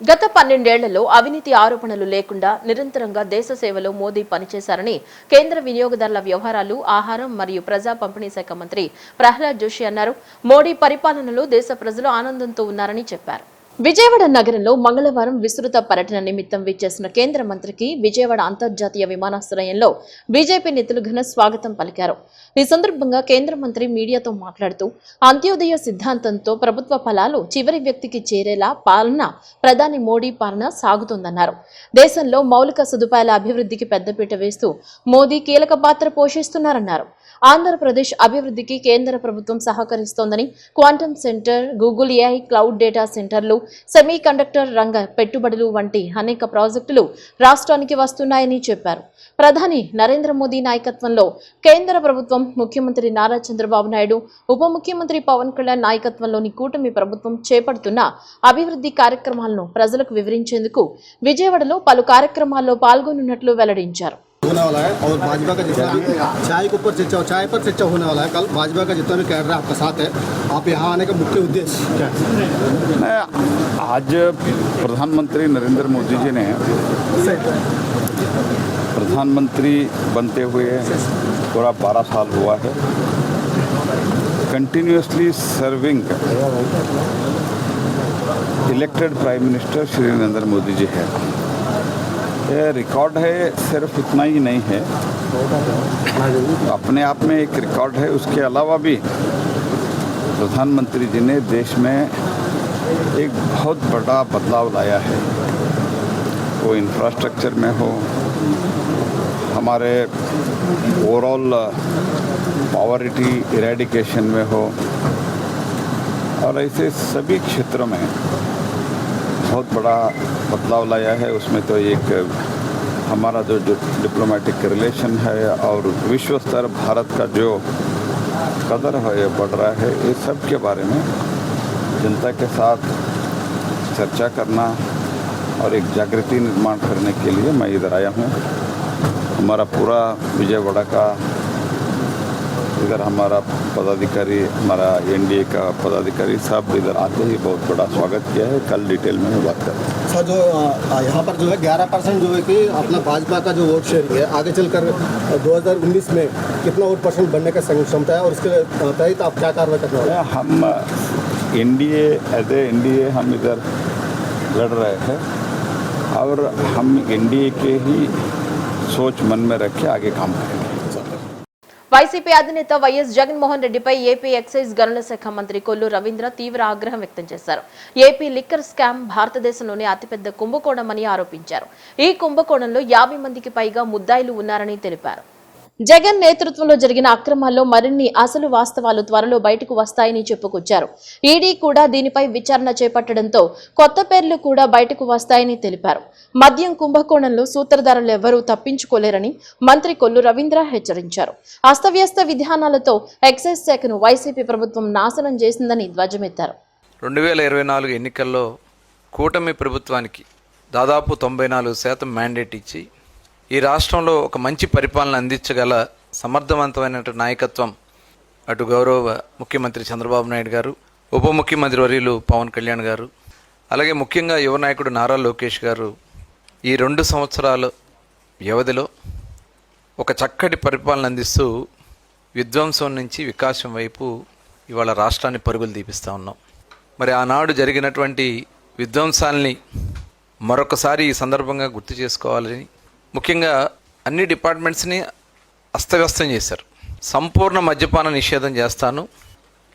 గత 12 ఏళ్లలో అవినీతి ఆరోపణలు లేకుండా నిరంతరంగా దేశ సేవలో మోదీ పనిచేశారని కేంద్ర వినియోగదారుల వ్యవహారాలు, ఆహారం మరియు ప్రజా పంపిణీ శాఖ మంత్రి ప్రహ్లాద్ జోషి అన్నారు. మోడీ పరిపాలనలో దేశ ప్రజలు ఆనందంతో ఉన్నారని చెప్పారు. విజయవాడ నగరంలో మంగళవారం విస్తృత పర్యటన నిమిత్తం విచ్చేసిన కేంద్ర మంత్రికి విజయవాడ అంతర్జాతీయ విమానాశ్రయంలో బీజేపీ నేతలు ఘన స్వాగతం పలికారు. ఈ సందర్భంగా కేంద్ర మంత్రి మీడియాతో మాట్లాడుతూ అంత్యోదయ సిద్ధాంతంతో ప్రభుత్వ ఫలాలు చివరి వ్యక్తికి చేరేలా పాలన ప్రధాని మోడీ పాలన సాగుతోందన్నారు. దేశంలో మౌలిక సదుపాయాల అభివృద్ధికి పెద్దపీట వేస్తూ మోదీ కీలక పాత్ర పోషిస్తున్నారన్నారు. ఆంధ్రప్రదేశ్ అభివృద్ధికి కేంద్ర ప్రభుత్వం సహకరిస్తోందని, quantum centre, Google AI cloud data సెంటర్లు, సెమీ కండక్టర్ రంగ పెట్టుబడులు వంటి అనేక ప్రాజెక్టులు రాష్ట్రానికి వస్తున్నాయని చెప్పారు. ప్రధాని నరేంద్ర మోదీ నాయకత్వంలో కేంద్ర ప్రభుత్వం, ముఖ్యమంత్రి నారా చంద్రబాబు నాయుడు, ఉప ముఖ్యమంత్రి పవన్ కళ్యాణ్ నాయకత్వంలోని కూటమి ప్రభుత్వం చేపడుతున్న అభివృద్ధి కార్యక్రమాలను ప్రజలకు వివరించేందుకు విజయవాడలో పలు కార్యక్రమాల్లో పాల్గొనున్నట్లు వెల్లడించారు. होने वाला है और भाजपा का जितना भी चाय के ऊपर चर्चा चाय पर चर्चा होने वाला है। कल भाजपा का जितना भी कैडर आपका साथ है, आप यहाँ आने का मुख्य उद्देश्य क्या है? आज प्रधानमंत्री नरेंद्र मोदी जी ने प्रधानमंत्री बनते हुए पूरा 12 साल हुआ है। Continuously serving elected prime minister Shri Narendra Modi ji है। ये रिकॉर्ड है, सिर्फ इतना ही नहीं है, अपने आप में एक रिकॉर्ड है। उसके अलावा भी प्रधानमंत्री जी ने देश में एक बहुत बड़ा बदलाव लाया है। वो इंफ्रास्ट्रक्चर में हो, हमारे ओवरऑल पॉवर्टी इरेडिकेशन में हो, और ऐसे सभी क्षेत्रों में बहुत बड़ा बदलाव लाया है। उसमें तो एक हमारा जो डिप्लोमेटिक रिलेशन है और विश्व स्तर भारत का जो कदर है ये बढ़ रहा है। इस सब के बारे में जनता के साथ चर्चा करना और एक जागृति निर्माण करने के लिए मैं इधर आया हूँ। हमारा पूरा विजयवाड़ा का इधर हमारा पदाधिकारी, हमारा एनडीए का पदाधिकारी सब इधर आते ही बहुत बड़ा स्वागत किया है। कल डिटेल में बात करें। सर, जो यहाँ पर जो है 11% जो है कि अपना भाजपा का जो वोट शेयरिंग है, आगे चलकर 2019 में कितना वोट परसेंट बनने का क्षमता है और उसके तहत आप क्या कार्रवाई करने वाले हैं? हम एनडीए एज ए एनडीए हम इधर लड़ रहे हैं और हम एनडीए के ही सोच मन में रख के आगे काम करेंगे। వైసీపీ అధినేత వైఎస్ జగన్మోహన్ రెడ్డిపై ఏపీ ఎక్సైజ్ గనుల శాఖ మంత్రి కొల్లు రవీంద్ర తీవ్ర ఆగ్రహం వ్యక్తం చేశారు. ఏపీ లిక్కర్ స్కామ్ భారతదేశంలోనే అతిపెద్ద కుంభకోణమని ఆరోపించారు. ఈ కుంభకోణంలో 50 మందికి పైగా ముద్దాయిలు ఉన్నారని తెలిపారు. జగన్ నేతృత్వంలో జరిగిన అక్రమాల్లో మరిన్ని అసలు వాస్తవాలు త్వరలో బయటకు వస్తాయని చెప్పుకొచ్చారు. ఈడీ కూడా దీనిపై విచారణ చేపట్టడంతో కొత్త పేర్లు కూడా బయటకు వస్తాయని తెలిపారు. మద్యం కుంభకోణంలో సూత్రధారులెవ్వరూ తప్పించుకోలేరని మంత్రి కొల్లు రవీంద్ర హెచ్చరించారు. అస్తవ్యస్త విధానాలతో ఎక్సైజ్ శాఖను వైసీపీ ప్రభుత్వం నాశనం చేసిందని ధ్వజమెత్తారు. 2024 ఎన్నికల్లో కూటమి ప్రభుత్వానికి దాదాపు 94% మ్యాండేట్ ఇచ్చి ఈ రాష్ట్రంలో ఒక మంచి పరిపాలన అందించగల సమర్థవంతమైన నాయకత్వం అటు గౌరవ ముఖ్యమంత్రి చంద్రబాబు నాయుడు గారు, ఉప ముఖ్యమంత్రి వర్యులు పవన్ కళ్యాణ్ గారు, అలాగే ముఖ్యంగా యువ నాయకుడు నారా లోకేష్ గారు ఈ 2 సంవత్సరాల వ్యవధిలో ఒక చక్కటి పరిపాలన అందిస్తూ విధ్వంసం నుంచి వికాసం వైపు ఇవాళ రాష్ట్రాన్ని పరుగులు తీపిస్తూ ఉన్నాం. మరి ఆనాడు జరిగినటువంటి విధ్వంసాలని మరొకసారి ఈ సందర్భంగా గుర్తు చేసుకోవాలని ముఖ్యంగా అన్ని డిపార్ట్మెంట్స్ని అస్తవ్యస్తం చేశారు. సంపూర్ణ మద్యపాన నిషేధం చేస్తాను,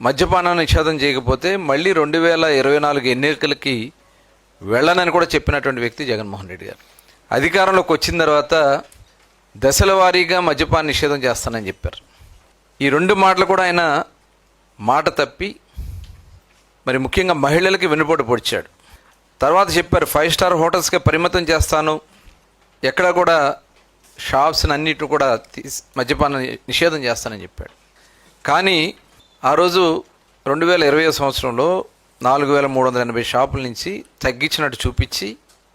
మద్యపాన నిషేధం చేయకపోతే మళ్ళీ 2024 ఎన్నికలకి వెళ్ళనని కూడా చెప్పినటువంటి వ్యక్తి జగన్మోహన్ రెడ్డి గారు. అధికారంలోకి వచ్చిన తర్వాత దశల వారీగా మద్యపాన నిషేధం చేస్తానని చెప్పారు. ఈ 2 మాటలు కూడా ఆయన మాట తప్పి మరి ముఖ్యంగా మహిళలకి వెన్నుపోటు పొడిచాడు. తర్వాత చెప్పారు 5 స్టార్ హోటల్స్కే పరిమితం చేస్తాను, ఎక్కడ కూడా షాప్స్ని అన్నిటి కూడా మద్యపాన నిషేధం చేస్తానని చెప్పాడు. కానీ ఆ రోజు 2020 సంవత్సరంలో 4380 షాపుల నుంచి తగ్గించినట్టు చూపించి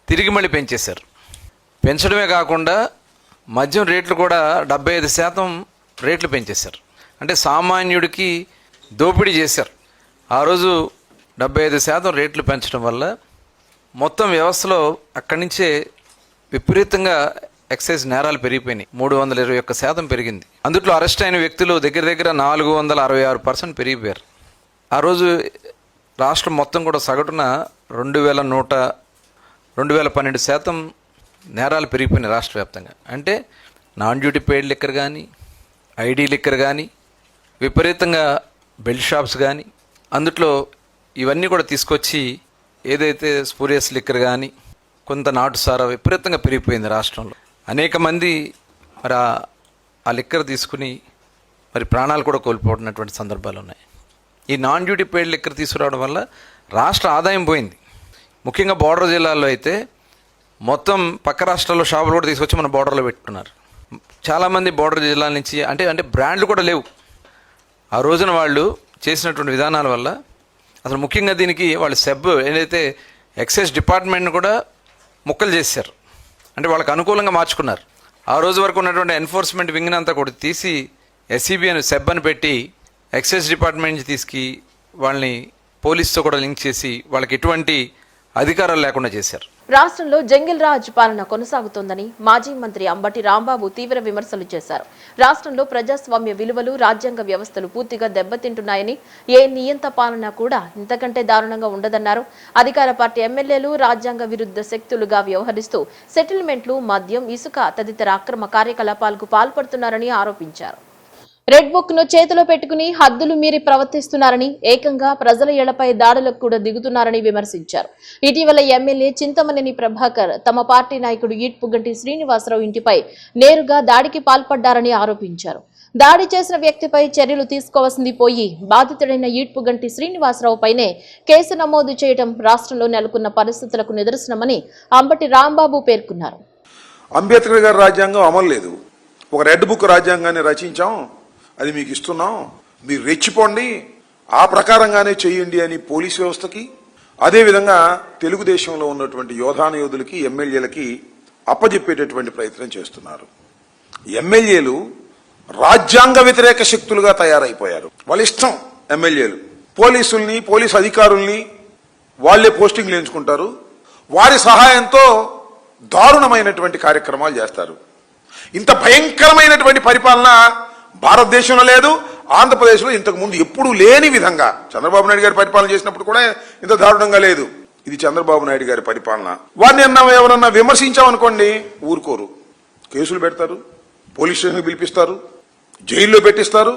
తిరిగి మళ్ళీ పెంచేశారు. పెంచడమే కాకుండా మద్యం రేట్లు కూడా 75% రేట్లు పెంచేశారు. అంటే సామాన్యుడికి దోపిడీ చేశారు. ఆ రోజు 75% రేట్లు పెంచడం వల్ల మొత్తం వ్యవస్థలో అక్కడి నుంచే విపరీతంగా ఎక్సైజ్ నేరాలు పెరిగిపోయినాయి. 321% పెరిగింది. అందుట్లో అరెస్ట్ అయిన వ్యక్తులు దగ్గర దగ్గర 466% పెరిగిపోయారు. ఆ రోజు రాష్ట్రం మొత్తం కూడా సగటున 2,12% నేరాలు పెరిగిపోయినాయి రాష్ట్ర వ్యాప్తంగా. అంటే నాన్ డ్యూటీ పెయిడ్ లిక్కర్ కానీ, ఐడి లిక్కర్ కానీ, విపరీతంగా బెల్ట్ షాప్స్ కానీ, అందుట్లో ఇవన్నీ కూడా తీసుకొచ్చి ఏదైతే స్పూరియస్ లిక్కర్ కానీ, కొంత నాటు సారా విపరీతంగా పెరిగిపోయింది రాష్ట్రంలో. అనేక మంది మరి ఆ లిక్కర్ తీసుకుని మరి ప్రాణాలు కూడా కోల్పోతున్నటువంటి సందర్భాలు ఉన్నాయి. ఈ నాన్ డ్యూటీ పెయిడ్ లిక్కర్ తీసుకురావడం వల్ల రాష్ట్ర ఆదాయం పోయింది. ముఖ్యంగా బోర్డర్ జిల్లాల్లో అయితే మొత్తం పక్క రాష్ట్రాల్లో షాపులు కూడా తీసుకొచ్చి మన బోర్డర్లో పెట్టుకున్నారు. చాలామంది బోర్డర్ జిల్లాల నుంచి అంటే బ్రాండ్లు కూడా లేవు. ఆ రోజున వాళ్ళు చేసినటువంటి విధానాల వల్ల అసలు ముఖ్యంగా దీనికి వాళ్ళు ఏదైతే ఎక్సైజ్ డిపార్ట్మెంట్ని కూడా ముక్కలు చేశారు. అంటే వాళ్ళకి అనుకూలంగా మార్చుకున్నారు. ఆ రోజు వరకు ఉన్నటువంటి ఎన్ఫోర్స్మెంట్ వింగ్ని అంతా కూడా తీసి ఎస్సీబీ అని అని పెట్టి ఎక్సైజ్ డిపార్ట్మెంట్ నుంచి తీసుకు వాళ్ళని పోలీసుతో కూడా లింక్ చేసి వాళ్ళకి ఎటువంటి అధికారాలు లేకుండా చేశారు. రాష్ట్రంలో జంగిల్ రాజ్ పాలన కొనసాగుతోందని మాజీ మంత్రి అంబటి రాంబాబు తీవ్ర విమర్శలు చేశారు. రాష్ట్రంలో ప్రజాస్వామ్య విలువలు, రాజ్యాంగ వ్యవస్థలు పూర్తిగా దెబ్బతింటున్నాయని, ఏ నియంత పాలన కూడా ఇంతకంటే దారుణంగా ఉండదన్నారు. అధికార పార్టీ ఎమ్మెల్యేలు రాజ్యాంగ విరుద్ధ శక్తులుగా వ్యవహరిస్తూ సెటిల్మెంట్లు, మద్యం, ఇసుక తదితర అక్రమ కార్యకలాపాలకు పాల్పడుతున్నారని ఆరోపించారు. రెడ్ బుక్ ను చేతిలో పెట్టుకుని హద్దులు మీరి ప్రవర్తిస్తున్నారని, ఏకంగా ప్రజల ఇళ్లపై దాడులకు కూడా దిగుతున్నారని విమర్శించారు. ఇటీవల ఎమ్మెల్యే చింతమనేని ప్రభాకర్ తమ పార్టీ నాయకుడు ఈడ్పుగంటి శ్రీనివాసరావు ఇంటిపై నేరుగా దాడికి పాల్పడ్డారని ఆరోపించారు. దాడి చేసిన వ్యక్తిపై చర్యలు తీసుకోవాల్సింది పోయి బాధితుడైన ఈడ్పుగంటి శ్రీనివాసరావు పైనే కేసు నమోదు చేయడం రాష్ట్రంలో నెలకొన్న పరిస్థితులకు నిదర్శనమని అంబటి రాంబాబు పేర్కొన్నారు. అంబేద్కర్ గారి రాజ్యాంగం అమలు లేదు. ఒక రెడ్ బుక్ రాజ్యాంగాన్ని రచించాం, అది మీకు ఇస్తున్నాం, మీరు రెచ్చిపోండి, ఆ ప్రకారంగానే చేయండి అని పోలీసు వ్యవస్థకి, అదేవిధంగా తెలుగుదేశంలో ఉన్నటువంటి యోధులకి, ఎమ్మెల్యేలకి అప్పజెప్పేటటువంటి ప్రయత్నం చేస్తున్నారు. ఎమ్మెల్యేలు రాజ్యాంగ వ్యతిరేక శక్తులుగా తయారైపోయారు. వాళ్ళ ఇష్టం ఎమ్మెల్యేలు. పోలీసుల్ని, పోలీసు అధికారుల్ని వాళ్లే పోస్టింగ్లు ఎంచుకుంటారు. వారి సహాయంతో దారుణమైనటువంటి కార్యక్రమాలు చేస్తారు. ఇంత భయంకరమైనటువంటి పరిపాలన భారతదేశంలో లేదు, ఆంధ్రప్రదేశ్లో ఇంతకు ముందు ఎప్పుడూ లేని విధంగా చంద్రబాబు నాయుడు గారి పరిపాలన చేసినప్పుడు కూడా ఇంత దారుణంగా లేదు. ఇది చంద్రబాబు నాయుడు గారి పరిపాలన. వారిని ఎవరన్నా విమర్శించామనుకోండి ఊరుకోరు, కేసులు పెడతారు, పోలీస్ స్టేషన్కి పిలిపిస్తారు, జైల్లో పెట్టిస్తారు,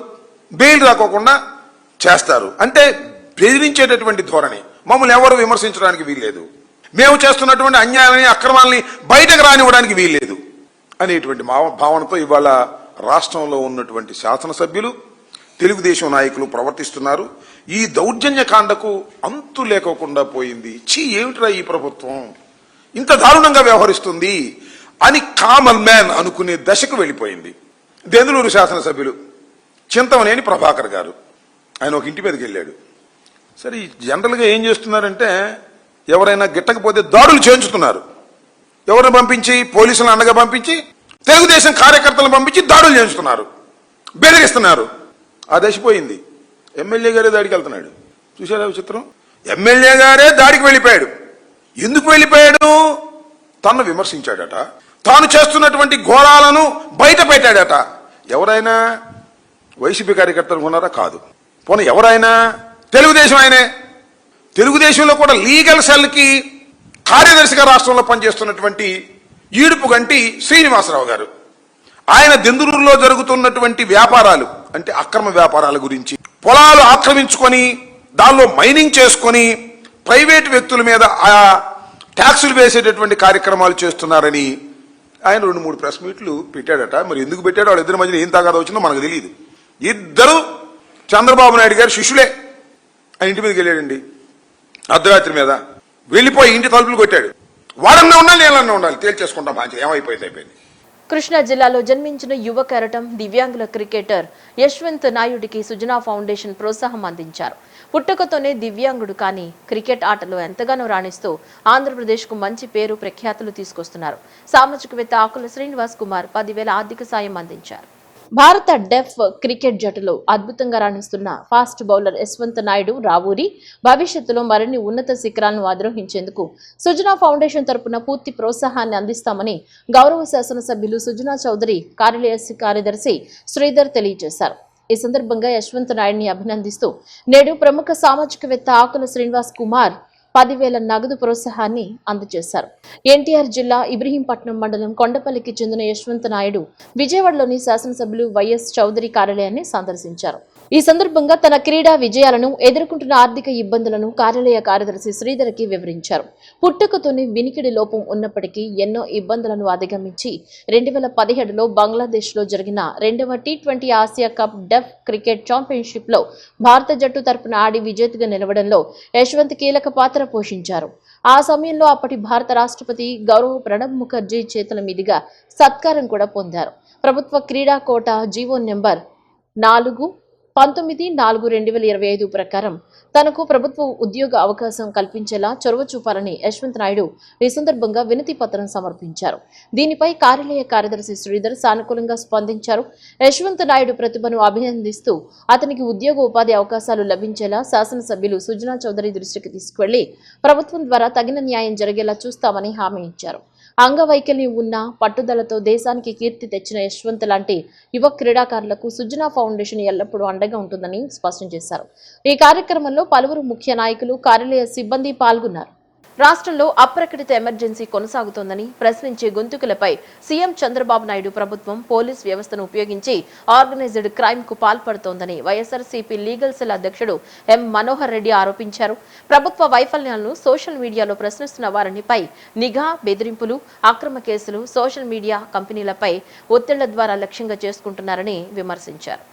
బెయిల్ రాకోకుండా చేస్తారు. అంటే బెదిరించేటటువంటి ధోరణి. మమ్మల్ని ఎవరు విమర్శించడానికి వీల్లేదు, మేము చేస్తున్నటువంటి అన్యాయాన్ని, అక్రమాలని బయటకు రానివ్వడానికి వీల్లేదు అనేటువంటి భావనతో ఇవాళ రాష్ట్రంలో ఉన్నటువంటి శాసనసభ్యులు, తెలుగుదేశం నాయకులు ప్రవర్తిస్తున్నారు. ఈ దౌర్జన్యకాండకు అంతు లేకోకుండా పోయింది. ఏమిట్రా ఈ ప్రభుత్వం ఇంత దారుణంగా వ్యవహరిస్తుంది అని కామన్ మ్యాన్ అనుకునే దశకు వెళ్ళిపోయింది. దెందులూరు శాసనసభ్యులు చింతమనేని ప్రభాకర్ గారు, ఆయన ఒక ఇంటి మీదకి వెళ్ళాడు. సరే, జనరల్గా ఏం చేస్తున్నారంటే ఎవరైనా గిట్టకపోతే దాడులు చేయించుతున్నారు. ఎవరిని పంపించి? పోలీసులను అండగా పంపించి, తెలుగుదేశం కార్యకర్తలను పంపించి దాడులు చేయించుతున్నారు, బెదిరిస్తున్నారు. ఆ దశపోయింది. ఎమ్మెల్యే గారే దాడికి వెళ్తున్నాడు. చూసారా చిత్రం? ఎమ్మెల్యే గారే దాడికి వెళ్ళిపోయాడు. ఎందుకు వెళ్ళిపోయాడు? తను విమర్శించాడట, తాను చేస్తున్నటువంటి ఘోరాలను బయట పెట్టాడట. ఎవరైనా వైసీపీ కార్యకర్తలు ఉన్నారా? కాదు. పోనీ ఎవరైనా తెలుగుదేశం ఆయనే. తెలుగుదేశంలో కూడా లీగల్ సెల్కి కార్యదర్శిగా రాష్ట్రంలో పనిచేస్తున్నటువంటి ఈడుపుగంటి శ్రీనివాసరావు గారు, ఆయన దెందులూరులో జరుగుతున్నటువంటి వ్యాపారాలు అంటే అక్రమ వ్యాపారాల గురించి, పొలాలు ఆక్రమించుకొని దానిలో మైనింగ్ చేసుకొని ప్రైవేటు వ్యక్తుల మీద ఆ ట్యాక్సులు వేసేటటువంటి కార్యక్రమాలు చేస్తున్నారని ఆయన 2-3 ప్రెస్ మీట్లు పెట్టాడట. మరి ఎందుకు పెట్టాడో వాళ్ళిద్దరి మధ్యన ఏం తాగాదో వచ్చిందో మనకు తెలియదు. ఇద్దరు చంద్రబాబు నాయుడు గారు శిష్యులే. ఆయన ఇంటి మీదకి వెళ్ళాడండి అర్ధరాత్రి మీద. వెళ్ళిపోయి ఇంటి తలుపులు కొట్టాడు. వాడన్నా ఉండాలి, నేనన్నా ఉండాలి, తేల్చేసుకుంటాం, బాగా ఏమైపోయింది అయిపోయింది. కృష్ణా జిల్లాలో జన్మించిన యువ కెరటం దివ్యాంగుల క్రికెటర్ యశ్వంత్ నాయుడికి సుజనా ఫౌండేషన్ ప్రోత్సాహం అందించారు. పుట్టుకతోనే దివ్యాంగుడు కానీ క్రికెట్ ఆటలో ఎంతగానో రాణిస్తూ ఆంధ్రప్రదేశ్కు మంచి పేరు ప్రఖ్యాతులు తీసుకొస్తున్నారు. సామాజికవేత్త ఆకుల శ్రీనివాస్ కుమార్ 10,000 ఆర్థిక సాయం అందించారు. భారత డెఫ్ క్రికెట్ జట్టులో అద్భుతంగా రాణిస్తున్న ఫాస్ట్ బౌలర్ యశ్వంత్ నాయుడు రావూరి భవిష్యత్తులో మరిన్ని ఉన్నత శిఖరాలను అధిరోహించేందుకు సుజనా ఫౌండేషన్ తరపున పూర్తి ప్రోత్సాహాన్ని అందిస్తామని గౌరవ శాసనసభ్యులు సుజనా చౌదరి కార్యాలయ కార్యదర్శి శ్రీధర్ తెలియజేశారు. ఈ సందర్భంగా యశ్వంత్ నాయుడిని అభినందిస్తూ నేడు ప్రముఖ సామాజికవేత్త ఆకుల శ్రీనివాస్ కుమార్ 10,000 నగదు ప్రోత్సాహాన్ని అందజేశారు. ఎన్టీఆర్ జిల్లా ఇబ్రహీంపట్నం మండలం కొండపల్లికి చెందిన యశ్వంత్ నాయుడు విజయవాడలోని శాసనసభ్యులు వైఎస్ చౌదరి కార్యాలయాన్ని సందర్శించారు. ఈ సందర్భంగా తన క్రీడా విజయాలను, ఎదుర్కొంటున్న ఆర్థిక ఇబ్బందులను కార్యాలయ కార్యదర్శి శ్రీధర్కి వివరించారు. పుట్టుకతోనే వినికిడి లోపం ఉన్నప్పటికీ ఎన్నో ఇబ్బందులను అధిగమించి 2017లో బంగ్లాదేశ్లో జరిగిన 2వ T20 ఆసియా కప్ డెఫ్ క్రికెట్ ఛాంపియన్షిప్ లో భారత జట్టు తరపున ఆడి విజేతగా నిలవడంలో యశ్వంత్ కీలక పాత్ర పోషించారు. ఆ సమయంలో అప్పటి భారత రాష్ట్రపతి గౌరవ్ ప్రణబ్ ముఖర్జీ చేతుల మీదుగా సత్కారం కూడా పొందారు. ప్రభుత్వ క్రీడా కోట జీవో నెంబర్ 4/19/2025 ప్రకారం తనకు ప్రభుత్వ ఉద్యోగ అవకాశం కల్పించేలా చొరవ చూపాలని యశ్వంత్ నాయుడు ఈ సందర్భంగా వినతి పత్రం సమర్పించారు. దీనిపై కార్యాలయ కార్యదర్శి శ్రీధర్ సానుకూలంగా స్పందించారు. యశ్వంత్ నాయుడు ప్రతిభను అభినందిస్తూ అతనికి ఉద్యోగ ఉపాధి అవకాశాలు లభించేలా శాసనసభ్యులు సుజనా చౌదరి దృష్టికి తీసుకువెళ్లి ప్రభుత్వం ద్వారా తగిన న్యాయం జరిగేలా చూస్తామని హామీ ఇచ్చారు. అంగవైకల్యం ఉన్న పట్టుదలతో దేశానికి కీర్తి తెచ్చిన యశ్వంత్ లాంటి యువ క్రీడాకారులకు సుజనా ఫౌండేషన్ ఎల్లప్పుడూ అండగా ఉంటుందని స్పష్టం చేశారు. ఈ కార్యక్రమంలో పలువురు ముఖ్య నాయకులు, కార్యాలయ సిబ్బంది పాల్గొన్నారు. రాష్ట్రంలో అప్రకటిత ఎమర్జెన్సీ కొనసాగుతోందని ప్రశ్నించే గొంతుకులపై సీఎం చంద్రబాబు నాయుడు ప్రభుత్వం పోలీస్ వ్యవస్థను ఉపయోగించి ఆర్గనైజ్డ్ క్రైమ్ కు పాల్పడుతోందని వైఎస్ఆర్సీపీ లీగల్ సెల్ అధ్యక్షుడు ఎం మనోహర్ రెడ్డి ఆరోపించారు. ప్రభుత్వ వైఫల్యాలను సోషల్ మీడియాలో ప్రశ్నిస్తున్న వారిపై నిఘా, బెదిరింపులు, అక్రమ కేసులు సోషల్ మీడియా కంపెనీలపై ఒత్తిళ్ల ద్వారా లక్ష్యంగా చేసుకుంటున్నారని విమర్శించారు.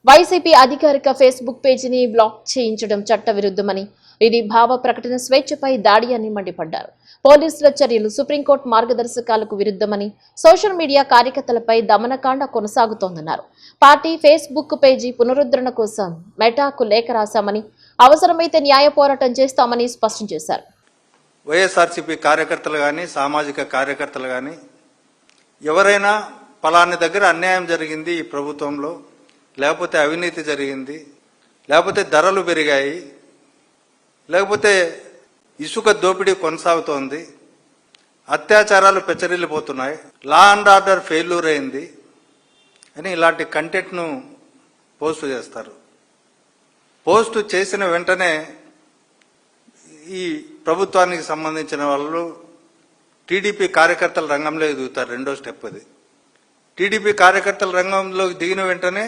వైసీపీ అధికారిక ఫేస్బుక్ పేజీని బ్లాక్ చేయించడం చట్ట విరుద్ధమని, ఇది భావ ప్రకటన స్వేచ్ఛపై దాడి అని మండిపడ్డారు. పోలీసుల చర్యలు సుప్రీంకోర్టు మార్గదర్శకాలకు విరుద్ధమని, సోషల్ మీడియా కార్యకర్తలపై దమనకాండ కొనసాగుతోందన్నారు. పార్టీ ఫేస్బుక్ పేజీ పునరుద్ధరణ కోసం మెటాకు లేఖ రాశామని, అవసరమైతే న్యాయ పోరాటం చేస్తామని స్పష్టం చేశారు. వైఎస్ఆర్సీపీ కార్యకర్తలు కానీ, సామాజిక కార్యకర్తలు కానీ ఎవరైనా పలాని దగ్గర అన్యాయం జరిగింది ఈ ప్రభుత్వంలో, లేకపోతే అవినీతి జరిగింది, లేకపోతే ధరలు పెరిగాయి, లేకపోతే ఇసుక దోపిడీ కొనసాగుతోంది, అత్యాచారాలు పెచ్చరిల్లిపోతున్నాయి, లా అండ్ ఆర్డర్ ఫెయిల్యూర్ అయింది అని ఇలాంటి కంటెంట్ను పోస్ట్ చేస్తారు. పోస్ట్ చేసిన వెంటనే ఈ ప్రభుత్వానికి సంబంధించిన వాళ్ళు టీడీపీ కార్యకర్తల రంగంలోకి దిగుతారు. రెండో స్టెప్ అది. టీడీపీ కార్యకర్తల రంగంలోకి దిగిన వెంటనే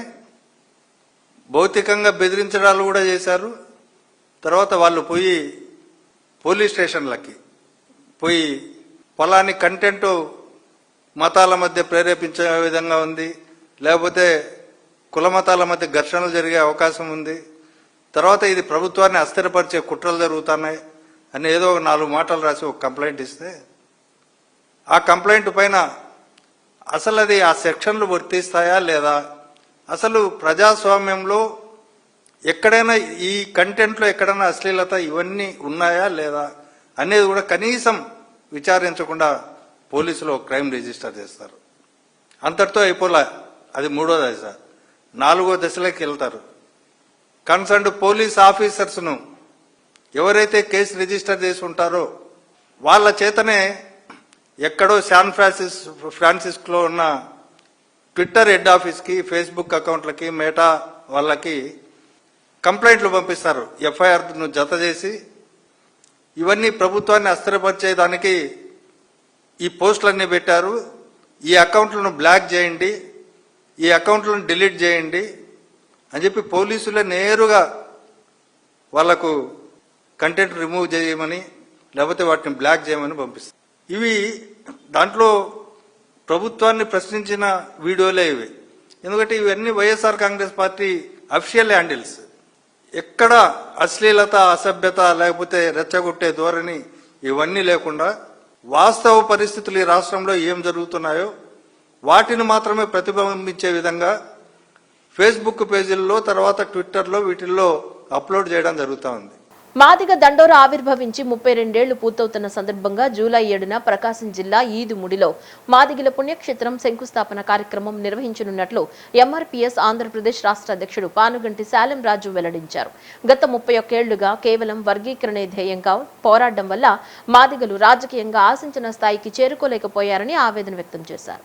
భౌతికంగా బెదిరించడాలు కూడా చేశారు. తర్వాత వాళ్ళు పోయి పోలీస్ స్టేషన్లకి పోయి ఫలాని కంటెంట్ మతాల మధ్య ప్రేరేపించే విధంగా ఉంది, లేకపోతే కుల మతాల మధ్య ఘర్షణలు జరిగే అవకాశం ఉంది, తర్వాత ఇది ప్రభుత్వాన్ని అస్థిరపరిచే కుట్రలు జరుగుతున్నాయి అని ఏదో 4 మాటలు రాసి ఒక కంప్లైంట్ ఇస్తే ఆ కంప్లైంట్ పైన అసలు అది ఆ సెక్షన్లు వర్తిస్తాయా లేదా, అసలు ప్రజాస్వామ్యంలో ఎక్కడైనా ఈ కంటెంట్లో ఎక్కడైనా అశ్లీలత ఇవన్నీ ఉన్నాయా లేదా అనేది కూడా కనీసం విచారించకుండా పోలీసులు క్రైమ్ రిజిస్టర్ చేస్తారు. అంతటితో అయిపోలే, అది 3వ దశ. 4వ దశలోకి వెళ్తారు. కన్సర్న్డ్ పోలీస్ ఆఫీసర్స్ను ఎవరైతే కేసు రిజిస్టర్ చేసి ఉంటారో వాళ్ళ చేతనే ఎక్కడో శాన్ ఫ్రాన్సిస్కోలో ఉన్న ట్విట్టర్ హెడ్ ఆఫీస్కి, ఫేస్బుక్ అకౌంట్లకి, మెటా వాళ్ళకి కంప్లైంట్లు పంపిస్తారు. ఎఫ్ఐఆర్ను జత చేసి ఇవన్నీ ప్రభుత్వాన్ని అస్థిరపరిచేదానికి ఈ పోస్టులన్నీ పెట్టారు, ఈ అకౌంట్లను బ్లాక్ చేయండి, ఈ అకౌంట్లను డిలీట్ చేయండి అని చెప్పి పోలీసులే నేరుగా వాళ్లకు కంటెంట్ రిమూవ్ చేయమని, లేకపోతే వాటిని బ్లాక్ చేయమని పంపిస్తారు. ఇవి దాంట్లో ప్రభుత్వాన్ని ప్రశ్నించిన వీడియోలే ఇవి. ఎందుకంటే ఇవన్నీ YSR Congress party official handles. ఎక్కడ అశ్లీలత, అసభ్యత, లేకపోతే రెచ్చగొట్టే ధోరణి ఇవన్నీ లేకుండా వాస్తవ పరిస్థితులు ఈ రాష్ట్రంలో ఏం జరుగుతున్నాయో వాటిని మాత్రమే ప్రతిబింబించే విధంగా ఫేస్బుక్ పేజీల్లో, తర్వాత ట్విట్టర్లో, వీటిల్లో అప్లోడ్ చేయడం జరుగుతూ ఉంది. మాదిగ దండోర ఆవిర్భవించి 32 పూర్తవుతున్న సందర్భంగా జూలై 7న ప్రకాశం జిల్లా ఈదుముడిలో మాదిగల పుణ్యక్షేత్రం శంకుస్థాపన కార్యక్రమం నిర్వహించనున్నట్లు ఎంఆర్పీఎస్ ఆంధ్రప్రదేశ్ రాష్ట్ర అధ్యక్షుడు పానుగంటి శాలం రాజు వెల్లడించారు. గత 31 ఏళ్లుగా కేవలం వర్గీకరణే ధ్యేయంగా పోరాడడం వల్ల మాదిగలు రాజకీయంగా ఆశించిన స్థాయికి చేరుకోలేకపోయారని ఆవేదన వ్యక్తం చేశారు.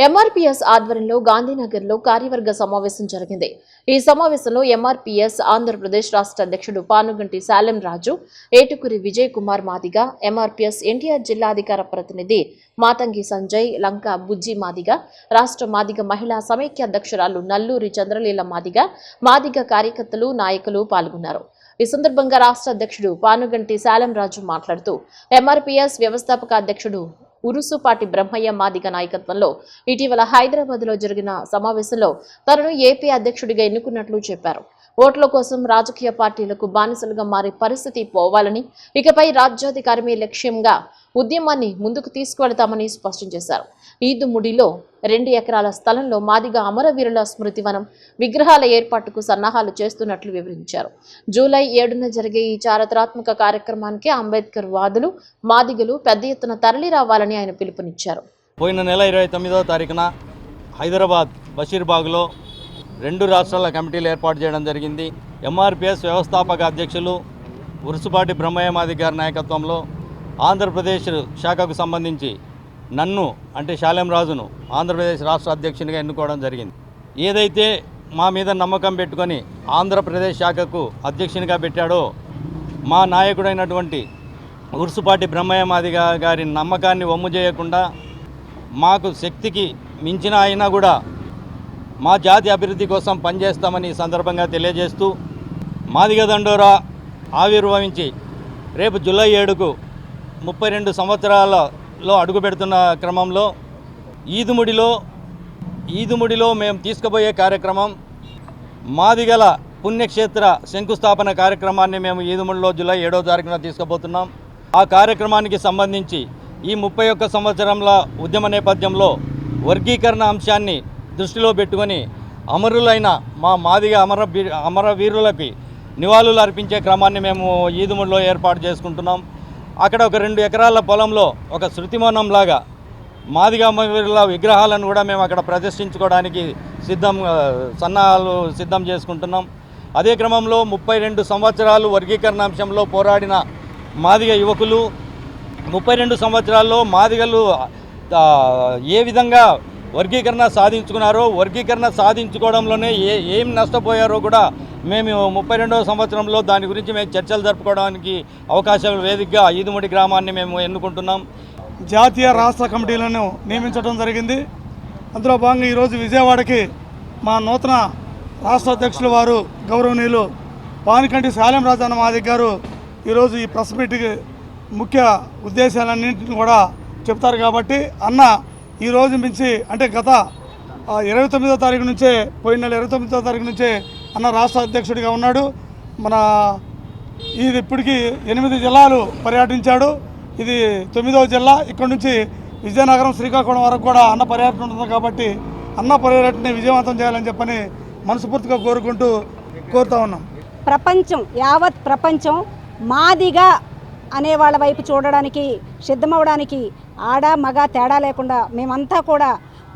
ఎంఆర్పీఎస్ ఆధ్వర్యంలో గాంధీనగర్లో కార్యవర్గ సమావేశం జరిగింది. ఈ సమావేశంలో ఎంఆర్పీఎస్ ఆంధ్రప్రదేశ్ రాష్ట్ర అధ్యక్షుడు పానుగంటి శాలం రాజు, ఏటుకురి విజయ్ కుమార్ మాదిగ, ఎంఆర్పీఎస్ ఎన్టీఆర్ జిల్లా అధికార ప్రతినిధి మాతంగి సంజయ్, లంక బుజ్జి మాదిగ, రాష్ట్ర మాదిగ మహిళా సమైక్య అధ్యక్షురాలు నల్లూరి చంద్రలీల మాదిగ కార్యకర్తలు, నాయకులు పాల్గొన్నారు. ఈ సందర్భంగా రాష్ట్ర అధ్యక్షుడు పానుగంటి శాలం రాజు మాట్లాడుతూ ఎంఆర్పీఎస్ వ్యవస్థాపక అధ్యక్షుడు ఉరుసుపాటి బ్రహ్మయ్య మాదిగ నాయకత్వంలో ఇటీవల హైదరాబాద్ లో జరిగిన సమావేశంలో తనను ఏపీ అధ్యక్షుడిగా ఎన్నుకున్నట్లు చెప్పారు. ఓట్ల కోసం రాజకీయ పార్టీలకు బానిసలుగా మారే పరిస్థితి పోవాలని, ఇకపై రాజ్యాధికారమే లక్ష్యంగా ఉద్యమాన్ని ముందుకు తీసుకువెళతామని స్పష్టం చేశారు. ఈదుముడిలో 2 ఎకరాల స్థలంలో మాదిగ అమరవీరుల స్మృతివనం విగ్రహాల ఏర్పాటుకు సన్నాహాలు చేస్తున్నట్లు వివరించారు. జూలై 7న జరిగే ఈ చారిత్రాత్మక కార్యక్రమానికి అంబేద్కర్ వాదులు, మాదిగలు పెద్ద ఎత్తున తరలి రావాలని ఆయన పిలుపునిచ్చారు. పోయిన నెల 29వ తారీఖున హైదరాబాద్ బషీర్బాగ్లో 2 రాష్ట్రాల కమిటీలు ఏర్పాటు చేయడం జరిగింది. ఎంఆర్పీఎస్ వ్యవస్థాపక అధ్యక్షులు ఉరుసుపాటి బ్రహ్మయ్య మాదిగ గారి నాయకత్వంలో ఆంధ్రప్రదేశ్ శాఖకు సంబంధించి నన్ను అంటే శాలం రాజును ఆంధ్రప్రదేశ్ రాష్ట్ర అధ్యక్షునిగా ఎన్నుకోవడం జరిగింది. ఏదైతే మా మీద నమ్మకం పెట్టుకొని ఆంధ్రప్రదేశ్ శాఖకు అధ్యక్షునిగా పెట్టాడో మా నాయకుడైనటువంటి ఉరుసుపాటి బ్రహ్మయ్య మాదిగ గారి నమ్మకాన్ని వమ్ము చేయకుండా మాకు శక్తికి మించిన అయినా కూడా మా జాతి అభివృద్ధి కోసం పనిచేస్తామని ఈ సందర్భంగా తెలియజేస్తూ మాదిగ దండోరా ఆవిర్భవించి రేపు జూలై 7కు 32 సంవత్సరాలలో అడుగుపెడుతున్న క్రమంలో ఈదుముడిలో మేము తీసుకుపోయే కార్యక్రమం మాదిగల పుణ్యక్షేత్ర శంకుస్థాపన కార్యక్రమాన్ని మేము ఈదుముడిలో జూలై 7వ తారీఖున తీసుకుపోతున్నాం. ఆ కార్యక్రమానికి సంబంధించి ఈ 31 సంవత్సరంల ఉద్యమ నేపథ్యంలో వర్గీకరణ అంశాన్ని దృష్టిలో పెట్టుకొని అమరులైన మా మాదిగ అమరవీరులకి నివాళులు అర్పించే క్రమాన్ని మేము ఈదుముడిలో ఏర్పాటు చేసుకుంటున్నాం. అక్కడ ఒక 2 ఎకరాల పొలంలో ఒక శృతిమోనంలాగా మాదిగ అమరవీరుల విగ్రహాలను కూడా మేము అక్కడ ప్రదర్శించుకోవడానికి సన్నాహాలు సిద్ధం చేసుకుంటున్నాం. అదే క్రమంలో 32 సంవత్సరాలు వర్గీకరణ అంశంలో పోరాడిన మాదిగ యువకులు 32 సంవత్సరాల్లో మాదిగలు ఏ విధంగా వర్గీకరణ సాధించుకున్నారో, వర్గీకరణ సాధించుకోవడంలోనే ఏం నష్టపోయారో కూడా మేము 32వ సంవత్సరంలో దాని గురించి మేము చర్చలు జరుపుకోవడానికి అవకాశాల వేదికగా ఈదుముడి గ్రామాన్ని మేము ఎన్నుకుంటున్నాం. జాతీయ రాష్ట్ర కమిటీలను నియమించడం జరిగింది. అందులో భాగంగా ఈరోజు విజయవాడకి మా నూతన రాష్ట్ర అధ్యక్షులు వారు గౌరవనీయులు పానుగంటి శాలం రాజు మాదిగ గారు ఈరోజు ఈ ప్రెస్ మీట్కి ముఖ్య ఉద్దేశాలన్నింటిని కూడా చెప్తారు. కాబట్టి అన్న ఈరోజు మించి అంటే గత 29వ తారీఖు నుంచే పోయిన నెల 29వ తారీఖు నుంచే అన్న రాష్ట్ర అధ్యక్షుడిగా ఉన్నాడు. మన ఇది ఇప్పటికీ 8 జిల్లాలు పర్యటించాడు. ఇది 9వ జిల్లా. ఇక్కడ నుంచి విజయనగరం, శ్రీకాకుళం వరకు కూడా అన్న పర్యటన ఉంటుంది. కాబట్టి అన్న పర్యటనని విజయవంతం చేయాలని చెప్పని మనస్ఫూర్తిగా కోరుతా ఉన్నాం. యావత్ ప్రపంచం మాదిగా అనే వాళ్ళ వైపు చూడడానికి సిద్ధమవడానికి ఆడ మగ తేడా లేకుండా మేమంతా కూడా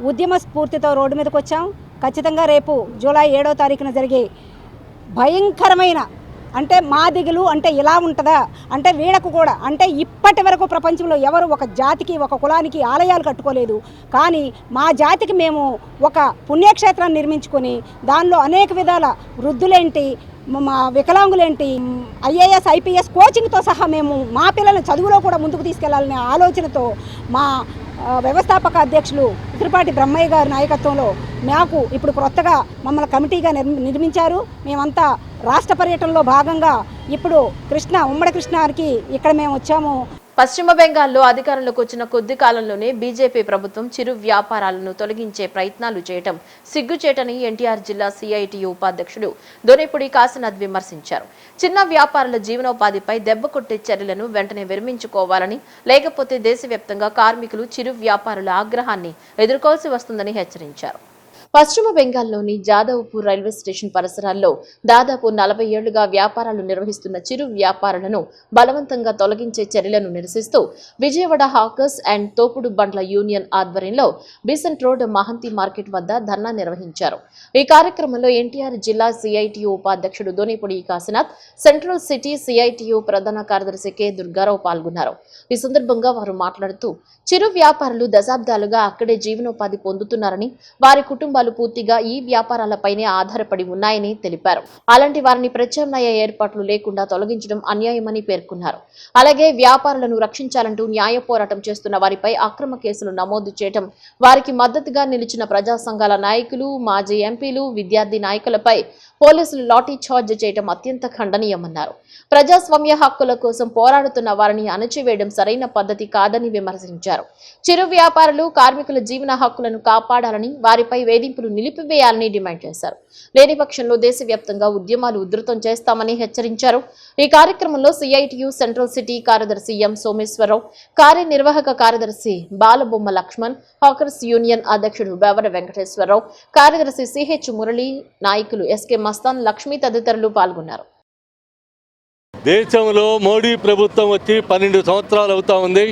ఉద్యమ స్ఫూర్తితో రోడ్డు మీదకి వచ్చాం. ఖచ్చితంగా రేపు జూలై 7వ తారీఖున జరిగే భయంకరమైన అంటే మాదిగలు అంటే ఇలా ఉంటుందా అంటే వీళ్ళకు కూడా అంటే ఇప్పటి వరకు ప్రపంచంలో ఎవరు ఒక జాతికి ఒక కులానికి ఆలయాలు కట్టుకోలేదు. కానీ మా జాతికి మేము ఒక పుణ్యక్షేత్రాన్ని నిర్మించుకొని దానిలో అనేక విధాల వృద్ధులేంటి, మా వికలాంగులేంటి, ఐఏఎస్ ఐపీఎస్ కోచింగ్తో సహా మేము మా పిల్లల్ని చదువులో కూడా ముందుకు తీసుకెళ్లాలనే ఆలోచనతో మా వ్యవస్థాపక అధ్యక్షులు ఉరుసుపాటి బ్రహ్మయ్య గారి నాయకత్వంలో మాకు ఇప్పుడు కొత్తగా మమ్మల్ని కమిటీగా నిర్మించారు. మేమంతా రాష్ట్ర పర్యటనలో భాగంగా ఇప్పుడు ఉమ్మడి కృష్ణాకి ఇక్కడ మేము వచ్చాము. పశ్చిమ బెంగాల్లో అధికారంలోకి వచ్చిన కొద్ది కాలంలోనే బీజేపీ ప్రభుత్వం చిరు వ్యాపారాలను తొలగించే ప్రయత్నాలు చేయటం సిగ్గుచేటని ఎన్టీఆర్ జిల్లా సిఐటియు ఉపాధ్యక్షుడు దొనేపుడి కాశీనాథ్ విమర్శించారు. చిన్న వ్యాపారుల జీవనోపాధిపై దెబ్బ కొట్టే చర్యలను వెంటనే విరమించుకోవాలని, లేకపోతే దేశవ్యాప్తంగా కార్మికులు చిరు వ్యాపారుల ఆగ్రహాన్ని ఎదుర్కోవాల్సి వస్తుందని హెచ్చరించారు. పశ్చిమ బెంగాల్లోని జాదవ్పూర్ రైల్వే స్టేషన్ పరిసరాల్లో దాదాపు 40 ఏళ్లుగా వ్యాపారాలు నిర్వహిస్తున్న చిరు వ్యాపారులను బలవంతంగా తొలగించే చర్యలను నిరసిస్తూ విజయవాడ హాకర్స్ అండ్ తోపుడు బండ్ల యూనియన్ ఆధ్వర్యంలో బీసెంట్ రోడ్ మహంతి మార్కెట్ వద్ద ధర్నా నిర్వహించారు. ఈ కార్యక్రమంలో ఎన్టీఆర్ జిల్లా సిఐటియు ఉపాధ్యక్షుడు Donipudi Kashinath, central city CITU ప్రధాన కార్యదర్శి కె దుర్గారావు పాల్గొన్నారు. ఈ సందర్భంగా వారు మాట్లాడుతూ చిరు వ్యాపారులు దశాబ్దాలుగా అక్కడే జీవనోపాధి పొందుతున్నారని, వారి కుటుంబాలు పూర్తిగా ఈ వ్యాపారాలపైనే ఆధారపడి ఉన్నాయని తెలిపారు. అలాంటి వారిని ప్రత్యామ్నాయ ఏర్పాట్లు లేకుండా తొలగించడం అన్యాయమని పేర్కొన్నారు. అలాగే వ్యాపారులను రక్షించాలంటూ న్యాయ పోరాటం చేస్తున్న వారిపై అక్రమ కేసులు నమోదు చేయడం, వారికి మద్దతుగా నిలిచిన ప్రజా సంఘాల నాయకులు, మాజీ ఎంపీలు, విద్యార్థి నాయకులపై పోలీసులు లాఠీ చార్జ్ చేయడం అత్యంత ఖండనీయమన్నారు. ప్రజాస్వామ్య హక్కుల కోసం పోరాడుతున్న వారిని అణచివేయడం సరైన పద్ధతి కాదని విమర్శించారు. చిరు వ్యాపారులు, కార్మికుల జీవన హక్కులను కాపాడాలని, వారిపై వేధింపులు నిలిపివేయాలని డిమాండ్ చేశారు. లేని పక్షంలో దేశవ్యాప్తంగా ఉద్యమాలు ఉధృతం చేస్తామని హెచ్చరించారు. ఈ కార్యక్రమంలో సిఐటియు సెంట్రల్ సిటీ కార్యదర్శి ఎం సోమేశ్వరరావు, కార్యనిర్వాహక కార్యదర్శి బాలబొమ్మ లక్ష్మణ్, హాకర్స్ యూనియన్ అధ్యక్షుడు బెవర వెంకటేశ్వరరావు, కార్యదర్శి సిహెచ్ మురళి, నాయకులు ఎస్కే మస్తాన్, లక్ష్మి తదితరులు పాల్గొన్నారు. దేశంలో మోడీ ప్రభుత్వం వచ్చి 12 సంవత్సరాలు అవుతా ఉంది.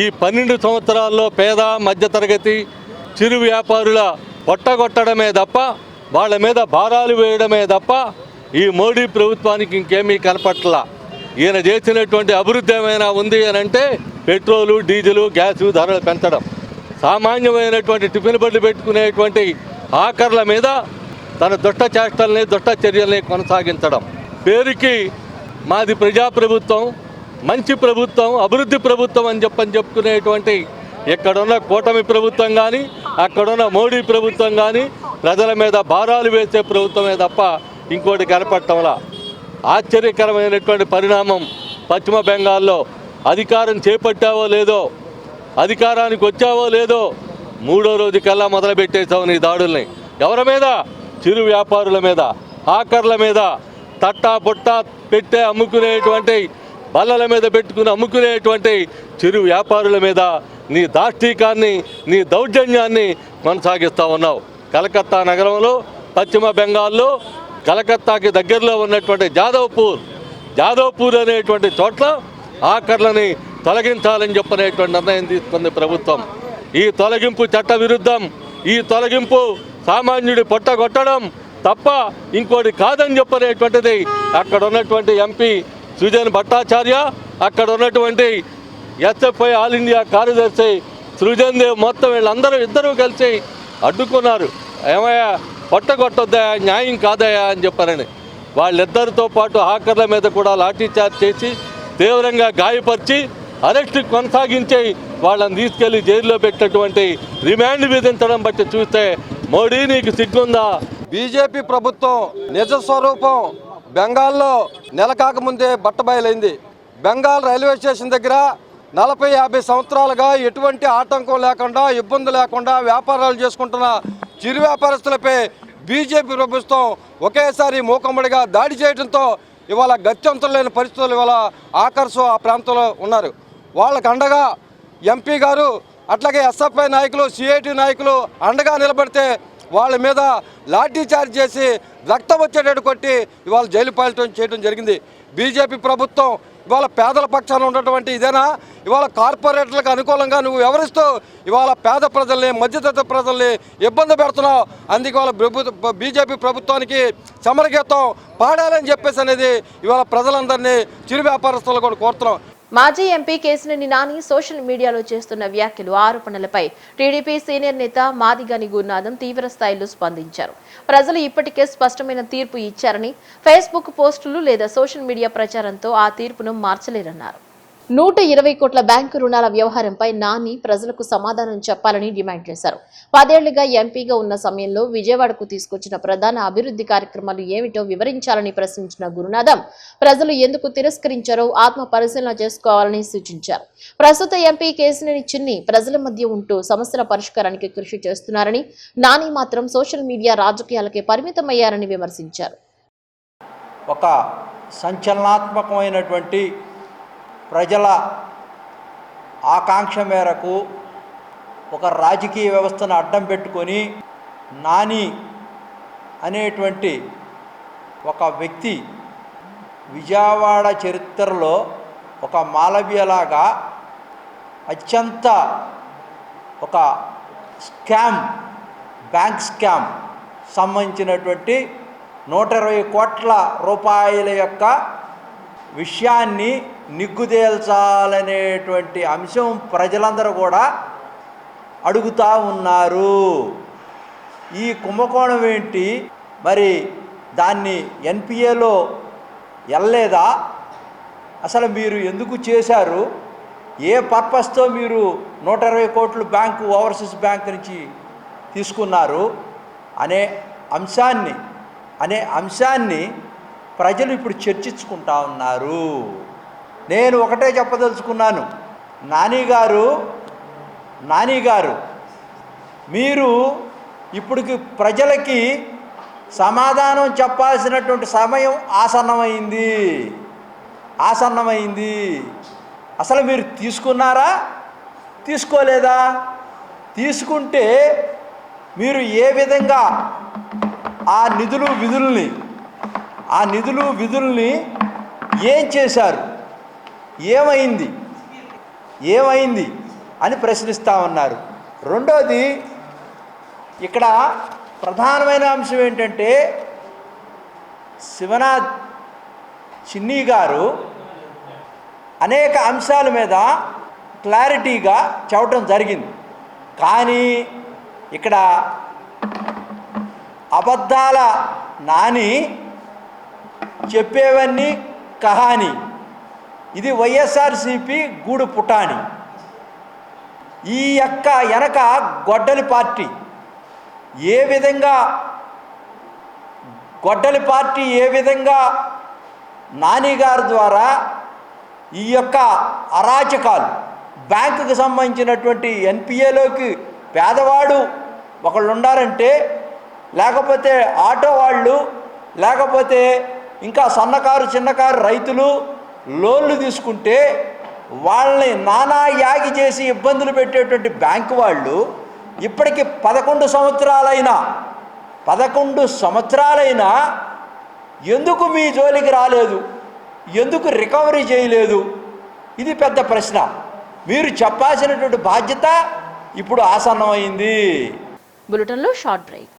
ఈ 12 సంవత్సరాల్లో పేద, మధ్యతరగతి, చిరు వ్యాపారుల పొట్టగొట్టడమే తప్ప, వాళ్ళ మీద భారాలు వేయడమే తప్ప ఈ మోడీ ప్రభుత్వానికి ఇంకేమీ కనపట్ల. ఈయన చేసినటువంటి అభివృద్ధి ఏమైనా ఉంది అని అంటే పెట్రోలు, డీజిలు, గ్యాసు ధరలు పెంచడం, సామాన్యమైనటువంటి టిఫిన్ బండ్లు పెట్టుకునేటువంటి ఆకర్ల మీద తన దుష్ట చేష్టల్ని, దుష్ట చర్యల్ని కొనసాగించడం. పేరుకి మాది ప్రజాప్రభుత్వం, మంచి ప్రభుత్వం, అభివృద్ధి ప్రభుత్వం అని చెప్పుకునేటువంటి ఇక్కడున్న కూటమి ప్రభుత్వం కానీ, అక్కడున్న మోడీ ప్రభుత్వం కానీ ప్రజల మీద భారాలు వేసే ప్రభుత్వమే తప్ప ఇంకోటి కనపడటంలా. ఆశ్చర్యకరమైనటువంటి పరిణామం పశ్చిమ బెంగాల్లో అధికారం చేపట్టావో లేదో, అధికారానికి వచ్చావో లేదో 3వ రోజు కల్లా మొదలుపెట్టేశావు నీ దాడుల్ని. ఎవరి మీద? చిరు వ్యాపారుల మీద, ఆకర్ల మీద, తట్టా బుట్ట పెట్టే అమ్ముకునేటువంటి బల్లల మీద పెట్టుకుని అమ్ముకునేటువంటి చిరు వ్యాపారుల మీద నీ దాష్టీకాన్ని, నీ దౌర్జన్యాన్ని కొనసాగిస్తూ ఉన్నావు. కలకత్తా నగరంలో, పశ్చిమ బెంగాల్లో కలకత్తాకి దగ్గరలో ఉన్నటువంటి జాదవ్పూర్ అనేటువంటి చోట్ల ఆకర్లని తొలగించాలని చెప్పనేటువంటి నిర్ణయం తీసుకుంది ప్రభుత్వం. ఈ తొలగింపు చట్ట విరుద్ధం. ఈ తొలగింపు సామాన్యుడి పొట్టగొట్టడం తప్ప ఇంకోటి కాదని చెప్పనేటువంటిది అక్కడ ఉన్నటువంటి ఎంపీ సుజన్ భట్టాచార్య, అక్కడ ఉన్నటువంటి ఎస్ఎఫ్ఐ ఆల్ ఇండియా కార్యదర్శి సృజన్ దేవ్, మొత్తం వీళ్ళందరూ ఇద్దరూ కలిసి అడ్డుకున్నారు. ఏమయ్యా, పొట్టగొట్టొద్దయా, న్యాయం కాదయా అని చెప్పారని. వాళ్ళిద్దరితో పాటు హాకర్ల మీద కూడా లాఠీచార్జ్ చేసి తీవ్రంగా గాయపరిచి అరెస్టు కొనసాగించి వాళ్ళని తీసుకెళ్లి జైల్లో పెట్టినటువంటి రిమాండ్ విధించడం బట్టి చూస్తే మోడీ నీకు సిగ్గుందా? బీజేపీ ప్రభుత్వం నిజ స్వరూపం బెంగాల్లో నెల కాకముందే బట్టబయలైంది. బెంగాల్ రైల్వే స్టేషన్ దగ్గర 40-50 సంవత్సరాలుగా ఎటువంటి ఆటంకం లేకుండా, ఇబ్బంది లేకుండా వ్యాపారాలు చేసుకుంటున్న చిరు వ్యాపారస్తులపై బీజేపీ ప్రభుత్వం ఒకేసారి మూకమ్మడిగా దాడి చేయడంతో ఇవాళ గత్యంతరం లేని పరిస్థితులు ఇవాళ ఆకర్షు ఆ ప్రాంతంలో ఉన్నారు. వాళ్ళకు అండగా ఎంపీ గారు, అట్లాగే ఎస్ఎఫ్ఐ నాయకులు, సిఐటి నాయకులు అండగా నిలబడితే వాళ్ళ మీద లాఠీ చార్జ్ చేసి రక్తం వచ్చేటట్టు కొట్టి ఇవాళ జైలు పాలన చేయడం జరిగింది. బీజేపీ ప్రభుత్వం ఇవాళ పేదల పక్షాన ఉన్నటువంటి ఇదేనా? ఇవాళ కార్పొరేట్లకు అనుకూలంగా నువ్వు వ్యవహరిస్తూ ఇవాళ పేద ప్రజల్ని, మధ్యతరగతి ప్రజల్ని ఇబ్బంది పెడుతున్నావు. అందుకే వాళ్ళ బీజేపీ ప్రభుత్వానికి సమరగీతం పాడాలని చెప్పేసి అనేది ఇవాళ ప్రజలందరినీ, చిరు వ్యాపారస్తులు కూడా కోరుతున్నాం. మాజీ ఎంపీ కేశినేని నాని సోషల్ మీడియాలో చేస్తున్న వ్యాఖ్యలు, ఆరోపణలపై టీడీపీ సీనియర్ నేత మాదిగని గురునాథం తీవ్ర స్థాయిలో స్పందించారు. ప్రజలు ఇప్పటికే స్పష్టమైన తీర్పు ఇచ్చారని, ఫేస్బుక్ పోస్టులు లేదా సోషల్ మీడియా ప్రచారంతో ఆ తీర్పును మార్చలేరన్నారు. 120 కోట్ల బ్యాంకు రుణాల వ్యవహారంపై నాని ప్రజలకు సమాధానం చెప్పాలని డిమాండ్ చేశారు. 10 ఏళ్లుగా ఎంపీగా ఉన్న సమయంలో విజయవాడకు తీసుకొచ్చిన ప్రధాన అభివృద్ధి కార్యక్రమాలు ఏమిటో వివరించాలని ప్రశ్నించిన గురునాథం, ప్రజలు ఎందుకు తిరస్కరించారో ఆత్మ పరిశీలన చేసుకోవాలని సూచించారు. ప్రస్తుత ఎంపీ కేశినేని చిన్ని ప్రజల మధ్య ఉంటూ సమస్యల పరిష్కారానికి కృషి చేస్తున్నారని, నాని మాత్రం సోషల్ మీడియా రాజకీయాలకే పరిమితమయ్యారని విమర్శించారు. ఒక సంచలనాత్మకమైనటువంటి ప్రజల ఆకాంక్ష మేరకు ఒక రాజకీయ వ్యవస్థను అడ్డం పెట్టుకొని నాని అనేటువంటి ఒక వ్యక్తి విజయవాడ చరిత్రలో ఒక మాలవ్యలాగా అత్యంత ఒక స్కామ్, బ్యాంక్ స్కామ్ సంబంధించినటువంటి 120 కోట్ల రూపాయల యొక్క విషయాన్ని నిగ్గుదేల్చాలనేటువంటి అంశం ప్రజలందరూ కూడా అడుగుతూ ఉన్నారు. ఈ కుంభకోణం ఏంటి, మరి దాన్ని ఎన్పిఏలో వెళ్ళలేదా, అసలు మీరు ఎందుకు చేశారు, ఏ పర్పస్తో మీరు 120 కోట్లు బ్యాంకు ఓవర్సీస్ బ్యాంక్ నుంచి తీసుకున్నారు అనే అంశాన్ని ప్రజలు ఇప్పుడు చర్చించుకుంటా ఉన్నారు. నేను ఒకటే చెప్పదలుచుకున్నాను, నాని గారు మీరు ఇప్పటికి ప్రజలకి సమాధానం చెప్పాల్సినటువంటి సమయం ఆసన్నమైంది. అసలు మీరు తీసుకున్నారా, తీసుకోలేదా? తీసుకుంటే మీరు ఏ విధంగా ఆ నిధులు విధుల్ని ఏం చేశారు, ఏమైంది అని ప్రశ్నిస్తూ ఉన్నారు. రెండోది, ఇక్కడ ప్రధానమైన అంశం ఏంటంటే శివనాథ్ చిన్ని గారు అనేక అంశాల మీద క్లారిటీగా చెప్పడం జరిగింది. కానీ ఇక్కడ అబద్ధాల నాని చెప్పేవన్నీ కహాని. ఇది వైఎస్ఆర్సీపీ గూడు పుటాని. ఈ యొక్క వెనక గొడ్డలి పార్టీ ఏ విధంగా నాని గారి ద్వారా ఈ యొక్క అరాచకాలు, బ్యాంకుకి సంబంధించినటువంటి ఎన్పిఏలోకి పేదవాడు ఒకళ్ళు ఉండారంటే, లేకపోతే ఆటో వాళ్ళు, లేకపోతే ఇంకా సన్నకారు చిన్నకారు రైతులు లోన్లు తీసుకుంటే వాళ్ళని నానా యాగి చేసి ఇబ్బందులు పెట్టేటువంటి బ్యాంకు వాళ్ళు ఇప్పటికి 11 సంవత్సరాలైనా ఎందుకు మీ జోలికి రాలేదు, ఎందుకు రికవరీ చేయలేదు? ఇది పెద్ద ప్రశ్న. మీరు చెప్పాల్సినటువంటి బాధ్యత ఇప్పుడు ఆసన్నమైంది. బులెటిన్లో షార్ట్ బ్రేక్.